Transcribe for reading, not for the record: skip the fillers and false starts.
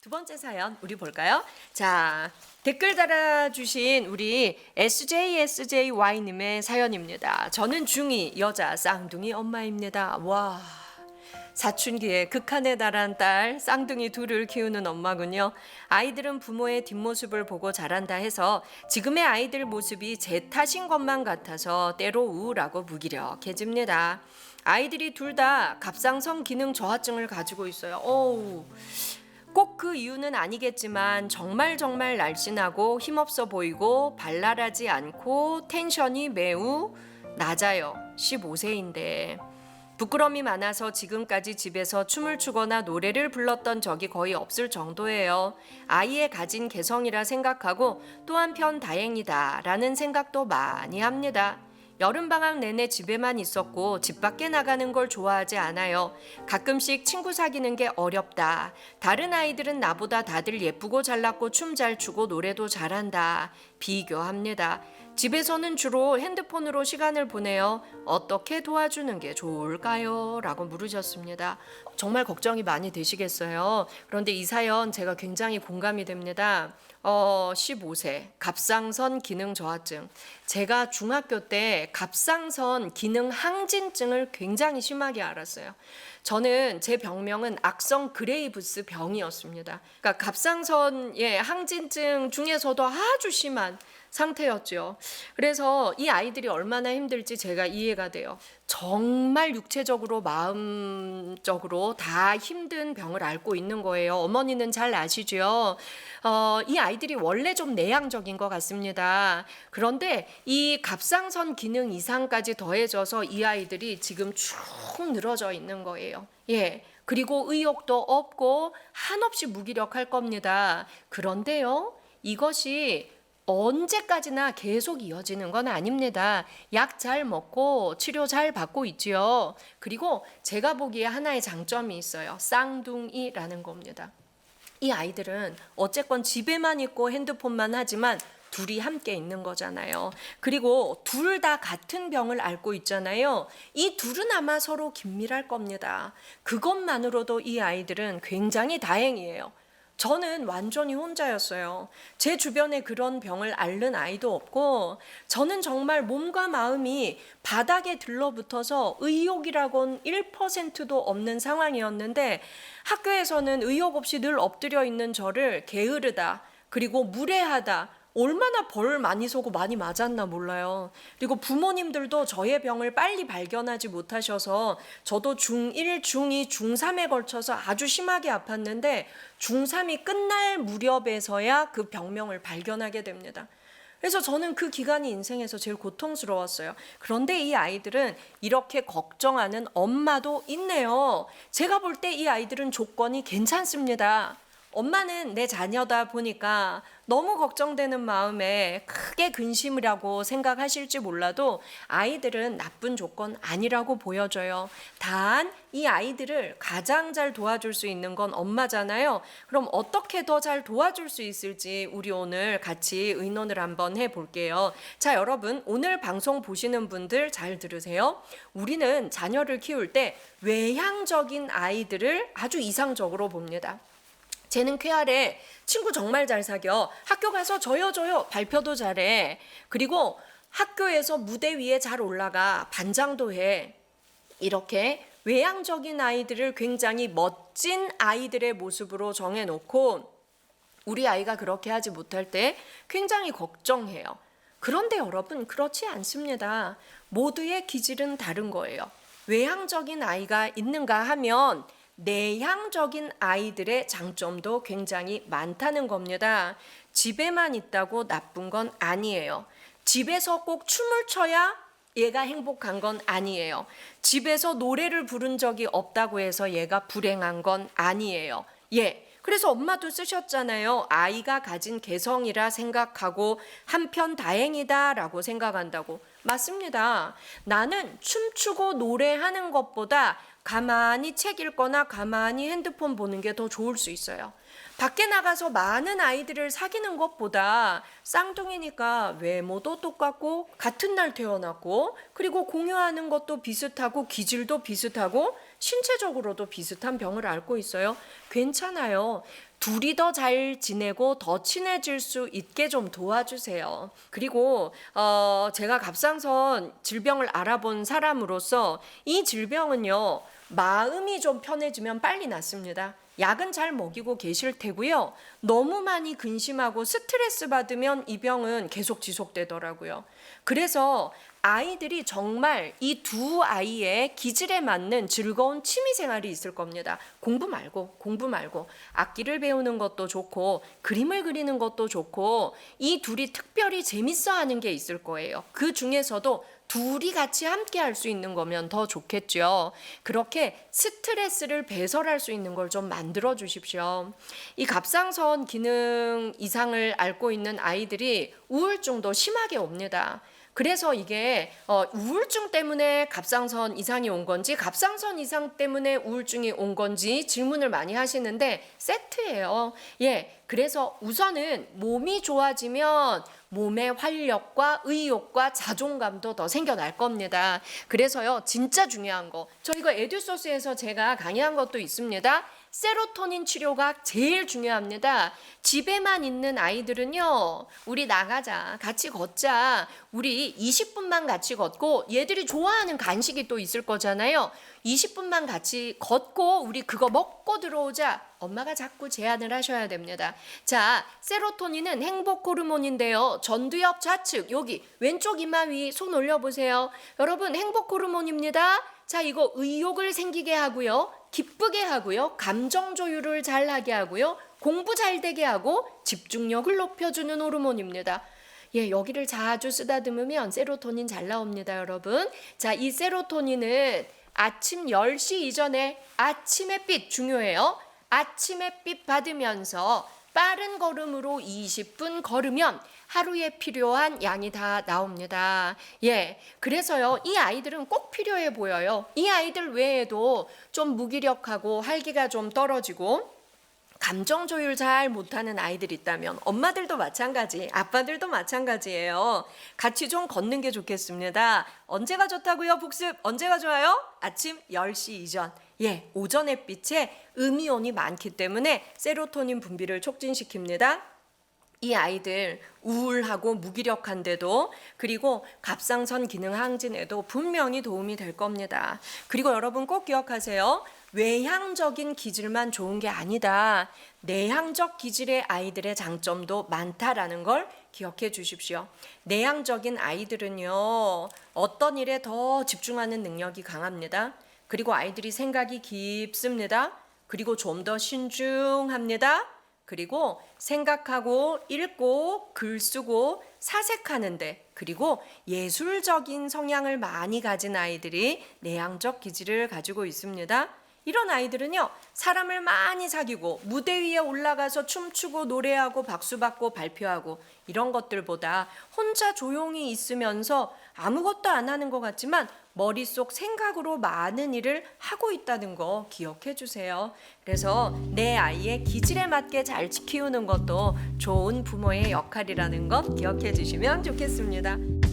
두 번째 사연 우리 볼까요? 자, 댓글 달아주신 우리 SJSJY님의 사연입니다. 저는 중2 여자 쌍둥이 엄마입니다. 와, 사춘기에 극한에 달한 딸 쌍둥이 둘을 키우는 엄마군요. 아이들은 부모의 뒷모습을 보고 자란다 해서 지금의 아이들 모습이 제 탓인 것만 같아서 때로 우울하고 무기력해집니다. 아이들이 둘 다 갑상선 기능 저하증을 가지고 있어요. 꼭 그 이유는 아니겠지만 정말 날씬하고 힘없어 보이고 발랄하지 않고 텐션이 매우 낮아요. 15세인데. 부끄러움이 많아서 지금까지 집에서 춤을 추거나 노래를 불렀던 적이 거의 없을 정도예요. 아이의 가진 개성이라 생각하고 또 한편 다행이다라는 생각도 많이 합니다. 여름방학 내내 집에만 있었고 집 밖에 나가는 걸 좋아하지 않아요. 가끔씩 친구 사귀는 게 어렵다. 다른 아이들은 나보다 다들 예쁘고 잘났고 춤 잘 추고 노래도 잘한다. 비교합니다. 집에서는 주로 핸드폰으로 시간을 보내요. 어떻게 도와주는 게 좋을까요? 라고 물으셨습니다. 정말 걱정이 많이 되시겠어요. 그런데 이 사연 제가 굉장히 공감이 됩니다. 15세 갑상선 기능 저하증. 제가 중학교 때 갑상선 기능 항진증을 굉장히 심하게 앓았어요. 저는 제 병명은 악성 그레이브스 병이었습니다. 그러니까 갑상선의 항진증 중에서도 아주 심한 상태였죠. 그래서 이 아이들이 얼마나 힘들지 제가 이해가 돼요. 정말 육체적으로 마음적으로 다 힘든 병을 앓고 있는 거예요. 어머니는 잘 아시죠? 이 아이들이 원래 좀 내향적인 것 같습니다. 그런데 이 갑상선 기능 이상까지 더해져서 이 아이들이 지금 쭉 늘어져 있는 거예요. 예. 그리고 의욕도 없고 한없이 무기력할 겁니다. 그런데요, 이것이 언제까지나 계속 이어지는 건 아닙니다. 약 잘 먹고 치료 잘 받고 있지요. 그리고 제가 보기에 하나의 장점이 있어요. 쌍둥이라는 겁니다. 이 아이들은 어쨌건 집에만 있고 핸드폰만 하지만 둘이 함께 있는 거잖아요. 그리고 둘 다 같은 병을 앓고 있잖아요. 이 둘은 아마 서로 긴밀할 겁니다. 그것만으로도 이 아이들은 굉장히 다행이에요. 저는 완전히 혼자였어요. 제 주변에 그런 병을 앓는 아이도 없고 저는 정말 몸과 마음이 바닥에 들러붙어서 의욕이라곤 1%도 없는 상황이었는데 학교에서는 의욕 없이 늘 엎드려 있는 저를 게으르다 그리고 무례하다 얼마나 벌 많이 쏘고 많이 맞았나 몰라요. 그리고 부모님들도 저의 병을 빨리 발견하지 못하셔서 저도 중1, 중2, 중3에 걸쳐서 아주 심하게 아팠는데 중3이 끝날 무렵에서야 그 병명을 발견하게 됩니다. 그래서 저는 그 기간이 인생에서 제일 고통스러웠어요. 그런데 이 아이들은 이렇게 걱정하는 엄마도 있네요. 제가 볼 때 이 아이들은 조건이 괜찮습니다. 엄마는 내 자녀다 보니까 너무 걱정되는 마음에 크게 근심을 하고 생각하실지 몰라도 아이들은 나쁜 조건 아니라고 보여져요. 단 이 아이들을 가장 잘 도와줄 수 있는 건 엄마잖아요. 그럼 어떻게 더 잘 도와줄 수 있을지 우리 오늘 같이 의논을 한번 해볼게요. 자, 여러분 오늘 방송 보시는 분들 잘 들으세요. 우리는 자녀를 키울 때 외향적인 아이들을 아주 이상적으로 봅니다. 쟤는 쾌활해. 친구 정말 잘 사겨. 학교 가서 저요 발표도 잘해. 그리고 학교에서 무대 위에 잘 올라가. 반장도 해. 이렇게 외향적인 아이들을 굉장히 멋진 아이들의 모습으로 정해놓고 우리 아이가 그렇게 하지 못할 때 굉장히 걱정해요. 그런데 여러분 그렇지 않습니다. 모두의 기질은 다른 거예요. 외향적인 아이가 있는가 하면 내향적인 아이들의 장점도 굉장히 많다는 겁니다. 집에만 있다고 나쁜 건 아니에요. 집에서 꼭 춤을 춰야 얘가 행복한 건 아니에요. 집에서 노래를 부른 적이 없다고 해서 얘가 불행한 건 아니에요. 그래서 엄마도 쓰셨잖아요. 아이가 가진 개성이라 생각하고 한편 다행이다라고 생각한다고. 맞습니다. 나는 춤추고 노래하는 것보다 가만히 책 읽거나 가만히 핸드폰 보는 게 더 좋을 수 있어요. 밖에 나가서 많은 아이들을 사귀는 것보다 쌍둥이니까 외모도 똑같고 같은 날 태어났고 그리고 공유하는 것도 비슷하고 기질도 비슷하고 신체적으로도 비슷한 병을 앓고 있어요. 괜찮아요. 둘이 더 잘 지내고 더 친해질 수 있게 좀 도와주세요. 그리고 제가 갑상선 질병을 알아본 사람으로서 이 질병은요, 마음이 좀 편해지면 빨리 낫습니다. 약은 잘 먹이고 계실 테고요. 너무 많이 근심하고 스트레스 받으면 이 병은 계속 지속되더라고요. 그래서 아이들이 정말 이 두 아이의 기질에 맞는 즐거운 취미 생활이 있을 겁니다. 공부 말고 악기를 배우는 것도 좋고 그림을 그리는 것도 좋고 이 둘이 특별히 재밌어 하는 게 있을 거예요. 그 중에서도 둘이 같이 함께 할 수 있는 거면 더 좋겠죠. 그렇게 스트레스를 배설할 수 있는 걸 좀 만들어 주십시오. 이 갑상선 기능 이상을 앓고 있는 아이들이 우울증도 심하게 옵니다. 그래서 이게 우울증 때문에 갑상선 이상이 온 건지 갑상선 이상 때문에 우울증이 온 건지 질문을 많이 하시는데 세트예요. 예, 그래서 우선은 몸이 좋아지면 몸의 활력과 의욕과 자존감도 더 생겨날 겁니다. 그래서요, 진짜 중요한 거, 저 이거 에듀소스에서 제가 강의한 것도 있습니다. 세로토닌 치료가 제일 중요합니다. 집에만 있는 아이들은요, 우리 나가자, 같이 걷자, 우리 20분만 같이 걷고 얘들이 좋아하는 간식이 또 있을 거잖아요. 20분만 같이 걷고 우리 그거 먹고 들어오자. 엄마가 자꾸 제안을 하셔야 됩니다. 자, 세로토닌은 행복 호르몬인데요. 전두엽 좌측, 여기 왼쪽 이마 위 손 올려보세요. 여러분, 행복 호르몬입니다. 자, 이거 의욕을 생기게 하고요. 기쁘게 하고요. 감정 조율을 잘 하게 하고요. 공부 잘 되게 하고 집중력을 높여주는 호르몬입니다. 예, 여기를 자주 쓰다듬으면 세로토닌 잘 나옵니다, 여러분. 자, 이 세로토닌은 아침 10시 이전에 아침의 빛 중요해요. 아침의 빛 받으면서 빠른 걸음으로 20분 걸으면 하루에 필요한 양이 다 나옵니다. 예, 그래서요, 이 아이들은 꼭 필요해 보여요. 이 아이들 외에도 좀 무기력하고 활기가 좀 떨어지고 감정 조율 잘 못하는 아이들이 있다면 엄마들도 마찬가지, 아빠들도 마찬가지예요. 같이 좀 걷는 게 좋겠습니다. 언제가 좋다고요? 복습 언제가 좋아요? 아침 10시 이전. 예, 오전 햇빛에 음이온이 많기 때문에 세로토닌 분비를 촉진시킵니다. 이 아이들 우울하고 무기력한데도, 그리고 갑상선 기능 항진에도 분명히 도움이 될 겁니다. 그리고 여러분 꼭 기억하세요. 외향적인 기질만 좋은 게 아니다. 내향적 기질의 아이들의 장점도 많다라는 걸 기억해 주십시오. 내향적인 아이들은요, 어떤 일에 더 집중하는 능력이 강합니다. 그리고 아이들이 생각이 깊습니다. 그리고 좀 더 신중합니다. 그리고 생각하고 읽고 글 쓰고 사색하는데, 그리고 예술적인 성향을 많이 가진 아이들이 내향적 기질을 가지고 있습니다. 이런 아이들은요, 사람을 많이 사귀고 무대 위에 올라가서 춤추고 노래하고 박수받고 발표하고 이런 것들보다 혼자 조용히 있으면서 아무것도 안 하는 것 같지만 머릿속 생각으로 많은 일을 하고 있다는 거 기억해 주세요. 그래서 내 아이의 기질에 맞게 잘 키우는 것도 좋은 부모의 역할이라는 것 기억해 주시면 좋겠습니다.